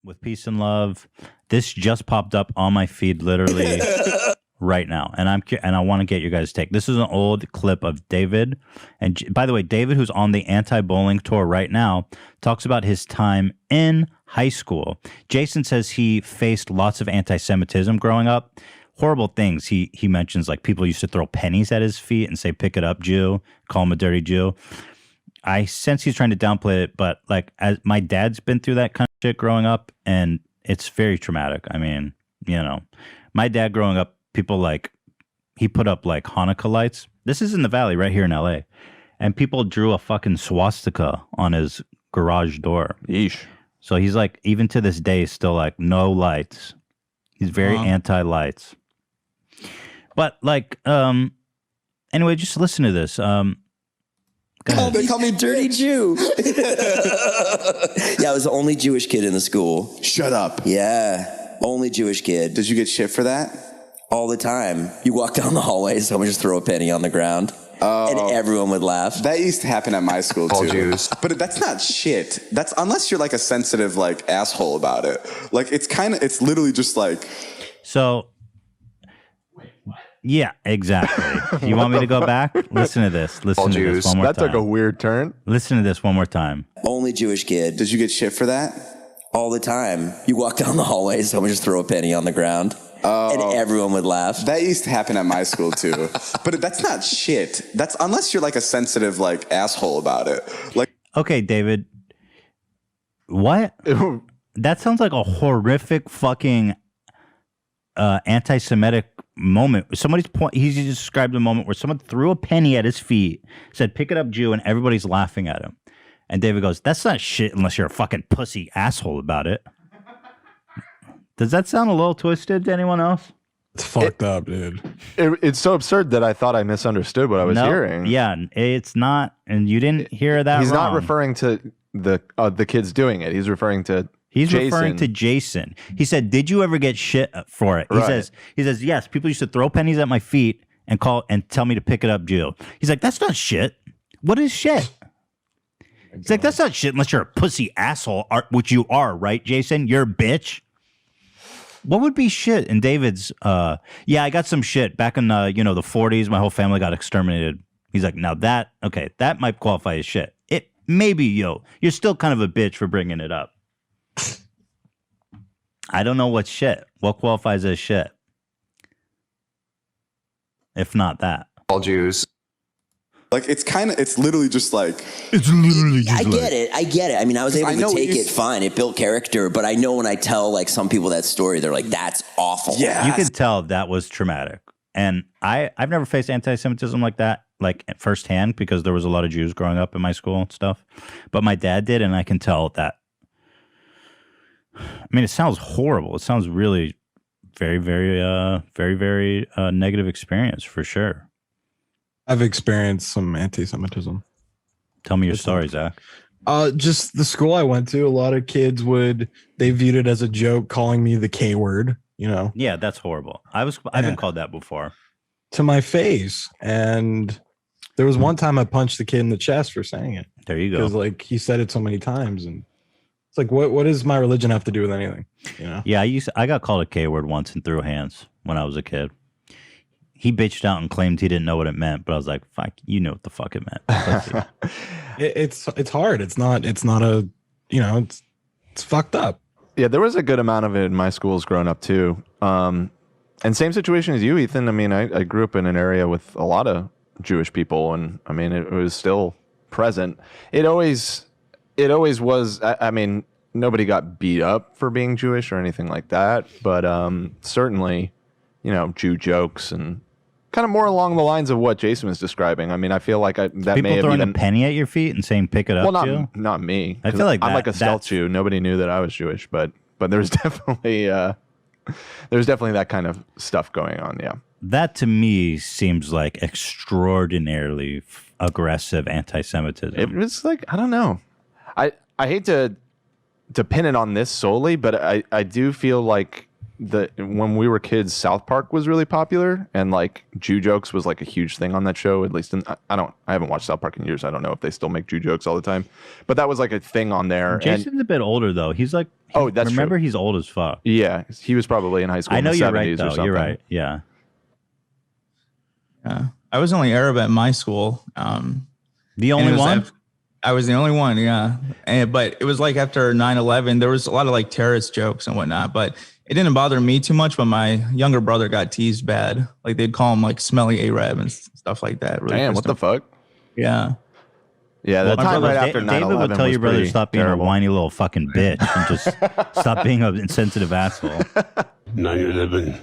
with peace and love. This just popped up on my feed literally right now, and I want to get your guys' take. This is an old clip of David, and by the way, David, who's on the anti-bowling tour right now, talks about his time in high school. Jason says he faced lots of anti-Semitism growing up. Horrible things. He mentions like people used to throw pennies at his feet and say, "Pick it up, Jew," call him a dirty Jew. I sense he's trying to downplay it, but like, as my dad's been through that kind of shit growing up, and it's very traumatic. I mean, you know, my dad growing up, people like, he put up like Hanukkah lights. This is in the Valley right here in LA. And people drew a fucking swastika on his garage door. Yeesh. So he's like, even to this day, still like, no lights. He's very anti-lights. But like, anyway, just listen to this. They call me Dirty Jew. Yeah, I was the only Jewish kid in the school. Shut up. Yeah, only Jewish kid. Did you get shit for that? All the time. You walk down the hallway, someone just throw a penny on the ground. Oh, and everyone would laugh. That used to happen at my school too. All Jews. But that's not shit. That's unless you're like a sensitive like asshole about it. Like it's literally just like. So. Yeah, exactly. You want me to go back? Listen to this. Listen to this one more time. That took a weird turn. Listen to this one more time. Only Jewish kid. Did you get shit for that? All the time. You walk down the hallway, someone just throw a penny on the ground. Oh, and everyone would laugh. That used to happen at my school too. But that's not shit. That's unless you're like a sensitive like asshole about it. Like, okay, David. What? That sounds like a horrific fucking anti-Semitic moment. He just described a moment where someone threw a penny at his feet, said, "Pick it up, Jew," and everybody's laughing at him. And David goes, "That's not shit unless you're a fucking pussy asshole about it." Does that sound a little twisted to anyone else? It's fucked up, dude. It's so absurd that I thought I misunderstood what I was hearing. Yeah, it's not, and you didn't hear that. He's wrong. not referring to the kids doing it. He's referring to referring to Jason. He said, "Did you ever get shit for it?" He says, "Yes. People used to throw pennies at my feet and tell me to pick it up, Jew." He's like, "That's not shit. What is shit?" He's like, "That's not shit unless you're a pussy asshole, which you are, right, Jason? You're a bitch." What would be shit in David's? Yeah, I got some shit back in the 40s. My whole family got exterminated. He's like, now that might qualify as shit. It maybe you're still kind of a bitch for bringing it up. I don't know what's shit. What qualifies as shit? If not that. All Jews. Like it's literally just like. It's literally just I get it. I mean, I was able to take it fine. It built character, but I know when I tell like some people that story, they're like, "That's awful." Yeah, you could tell that was traumatic. And I've never faced anti-Semitism like that, like firsthand, because there was a lot of Jews growing up in my school and stuff. But my dad did, and I can tell that. I mean, it sounds horrible. It sounds really very, very, very, very negative experience for sure. I've experienced some anti-Semitism. Tell me your story, Zach. Just the school I went to, a lot of kids they viewed it as a joke, calling me the K word, Yeah, that's horrible. I've been called that before. To my face. And there was one time I punched the kid in the chest for saying it. There you go. Because like he said it so many times, and it's like, what does my religion have to do with anything? Yeah, I got called a K word once and threw hands when I was a kid. He bitched out and claimed he didn't know what it meant, but I was like, "Fuck, you know what the fuck it meant." It's hard. It's not a, it's fucked up. Yeah, there was a good amount of it in my schools growing up too. And same situation as you, Ethan. I mean, I grew up in an area with a lot of Jewish people, and I mean, it was still present. It always was. I mean, nobody got beat up for being Jewish or anything like that, but certainly, Jew jokes and kind of more along the lines of what Jason was describing. I mean, I feel like people throwing a penny at your feet and saying "pick it up." Well, not me. I feel like I'm like a stealth Jew. Nobody knew that I was Jewish, but there's definitely that kind of stuff going on. Yeah, that to me seems like extraordinarily aggressive anti-Semitism. It was like, I don't know. I hate to pin it on this solely, but I do feel like when we were kids, South Park was really popular, and like Jew jokes was like a huge thing on that show. At least I haven't watched South Park in years. I don't know if they still make Jew jokes all the time, but that was like a thing on there. Jason's a bit older though. He's like, that's remember true. He's old as fuck. Yeah, he was probably in high school. I know in the you're 70s right or though. something. You're right. Yeah. Yeah. I was only Arab at my school. The only one? I was the only one, yeah. But it was like after 9/11, there was a lot of like terrorist jokes and whatnot, but it didn't bother me too much. But my younger brother got teased bad. Like they'd call him like smelly Arab and stuff like that. Really Damn, what the fuck? Yeah. Yeah, that time right after 9/11 David would tell your brother to stop being terrible. a whiny little fucking bitch and just stop being an insensitive asshole. 9/11.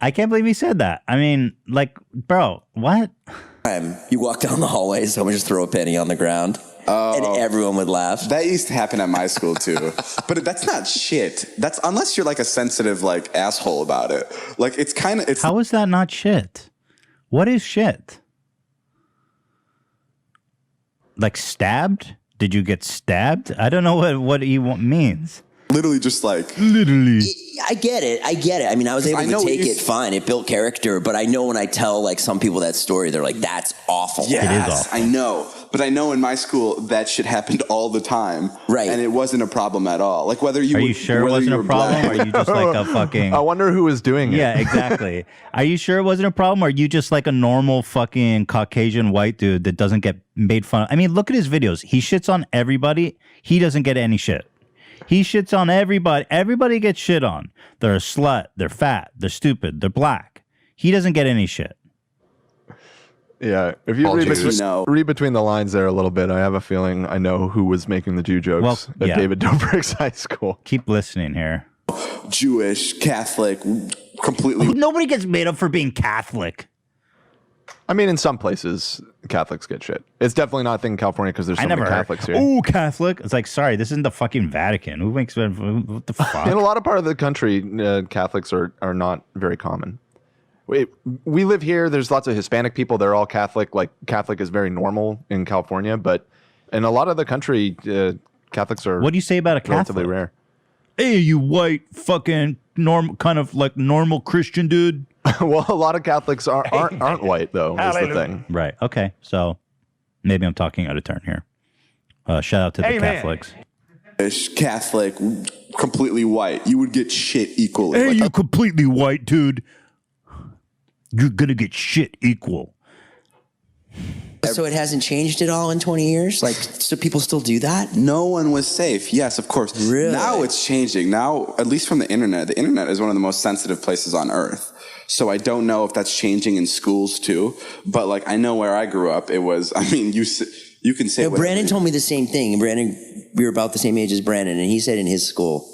I can't believe he said that. I mean, like, bro, what? You walk down the hallway, someone just throw a penny on the ground, and everyone would laugh. That used to happen at my school too. But that's not shit. That's unless you're like a sensitive like asshole about it. Like it's kind of How is that not shit? What is shit? Like stabbed? Did you get stabbed? I don't know what he means. literally just like Literally. I get it. I mean, I was able to take it fine. It built character, but I know when I tell like some people that story, they're like, "That's awful." Yes, It is awful. I know. But I know in my school that shit happened all the time. Right. And it wasn't a problem at all. Like whether you Are were, you sure it whether wasn't you a were problem? black- Or are you just like a fucking... I wonder who was doing it. Yeah, exactly. Are you sure it wasn't a problem? Or are you just like a normal fucking Caucasian white dude that doesn't get made fun of? I mean, look at his videos. He shits on everybody. He doesn't get any shit. He shits on everybody. Everybody gets shit on. They're a slut. They're fat. They're stupid. They're black. He doesn't get any shit. Yeah, if you All read Jews. read between the lines there a little bit, I have a feeling I know who was making the Jew jokes Well, yeah. at David Dobrik's high school. Keep listening here. Jewish, Catholic, completely. Nobody gets made up for being Catholic. I mean, in some places, Catholics get shit. It's definitely not a thing in California because there's so many Catholics here. Oh, Catholic. It's like, sorry, this isn't the fucking Vatican. Who makes what the fuck? In a lot of part of the country, Catholics are not very common. We live here. There's lots of Hispanic people. They're all Catholic. Like Catholic is very normal in California, but in a lot of the country, Catholics are. What do you say about a relatively Catholic? rare. Hey, you white fucking normal, kind of like normal Christian dude. Well, a lot of Catholics aren't white though. Is the thing. Right. Okay. So maybe I'm talking out of turn here. Shout out to the Catholics. Jewish, Catholic, completely white. You would get shit equally. Hey, Like, you completely white dude. You're gonna get shit equal. So it hasn't changed at all in 20 years? Like, so people still do that? no one was safe. Yes, of course. Really? Now it's changing. Now, at least from the internet is one of the most sensitive places on earth. So I don't know if that's changing in schools too. But like, I know where I grew up, it was, I mean, you can say whatever Brandon you- told me the same thing. Brandon, we were about the same age as Brandon, and he said in his school,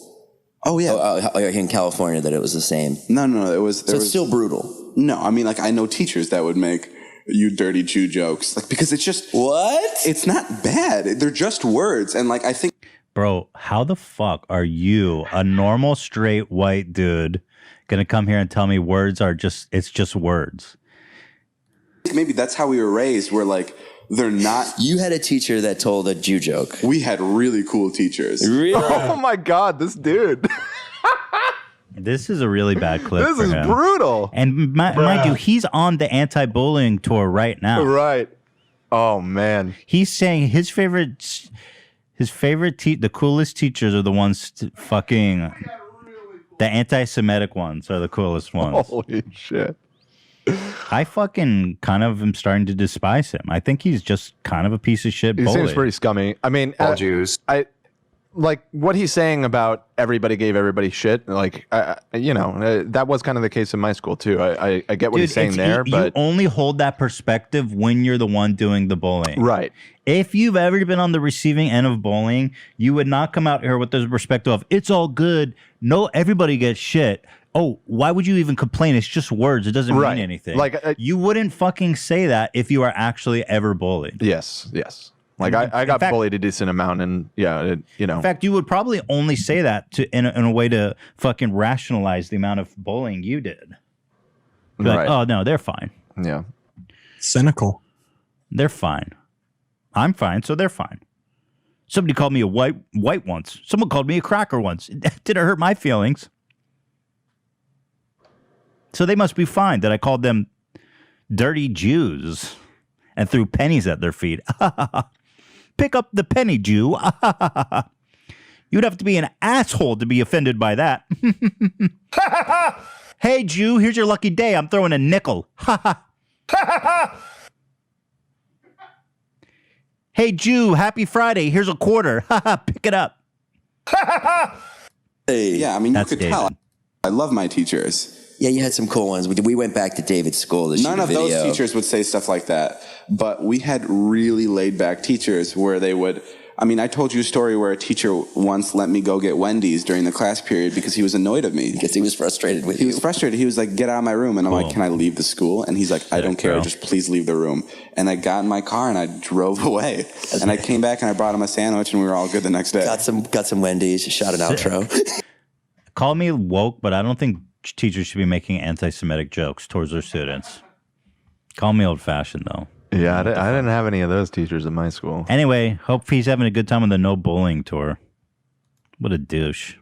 Oh yeah. in California, that it was the same. No. It was, So it's still brutal. no, I mean, like I know teachers that would make you dirty Jew jokes. Like, because it's just, What? it's not bad. They're just words. And like, I think Bro, how the fuck are you, a normal straight white dude, gonna come here and tell me words are it's just words? maybe that's how we were raised. We're like, they're not, You had a teacher that told a Jew joke. we had really cool teachers. Really? Oh my God, this dude! This is a really bad clip. This for is him. brutal. And mind you, he's on the anti-bullying tour right now. Right. Oh man. He's saying his favorite, the coolest teachers are the ones fucking, the anti-Semitic ones are the coolest ones. Holy shit. I fucking kind of am starting to despise him. I think he's just kind of a piece of shit He bully. seems pretty scummy. I mean, All Jews. I like what he's saying about everybody gave everybody shit. Like, that was kind of the case in my school too. I get what he's saying there, you but only hold that perspective when you're the one doing the bullying. right. If you've ever been on the receiving end of bullying, you would not come out here with the perspective of it's all good. No, everybody gets shit. Oh, why would you even complain? It's just words. It doesn't Right. mean anything. Like, you wouldn't fucking say that if you are actually ever bullied. Yes. Like I got fact- bullied a decent amount, and yeah, In fact, you would probably only say that in a way to fucking rationalize the amount of bullying you did. Be like, Right. oh no, they're fine. yeah. Cynical. They're fine. I'm fine, so they're fine. Somebody called me a white once. Someone called me a cracker once. Did it hurt my feelings? So they must be fine that I called them dirty Jews and threw pennies at their feet. Pick up the penny, Jew. You'd have to be an asshole to be offended by that. Hey, Jew, here's your lucky day. I'm throwing a nickel. Hey, Jew, happy Friday. Here's a quarter. Pick it up. Hey. Yeah, I mean, That's you could David. tell. I love my teachers. Yeah, you had some cool ones. We went back to David's school to shoot None a of video. those teachers would say stuff like that, but we had really laid back teachers where they would. I mean, I told you a story where a teacher once let me go get Wendy's during the class period because he was annoyed at me. Because he was frustrated with He you. was frustrated. He was like, "Get out of my room," and I'm like, "Can I leave the school?" And he's like, "I don't care. bro. Just please leave the room." And I got in my car and I drove away. And I came back and I brought him a sandwich, and we were all good the next day. Got some Wendy's. Shot an outro. Call me woke, but I don't think teachers should be making anti-Semitic jokes towards their students. Call me old-fashioned, though. Yeah, I didn't have any of those teachers in my school. Anyway, hope he's having a good time on the no bullying tour. What a douche.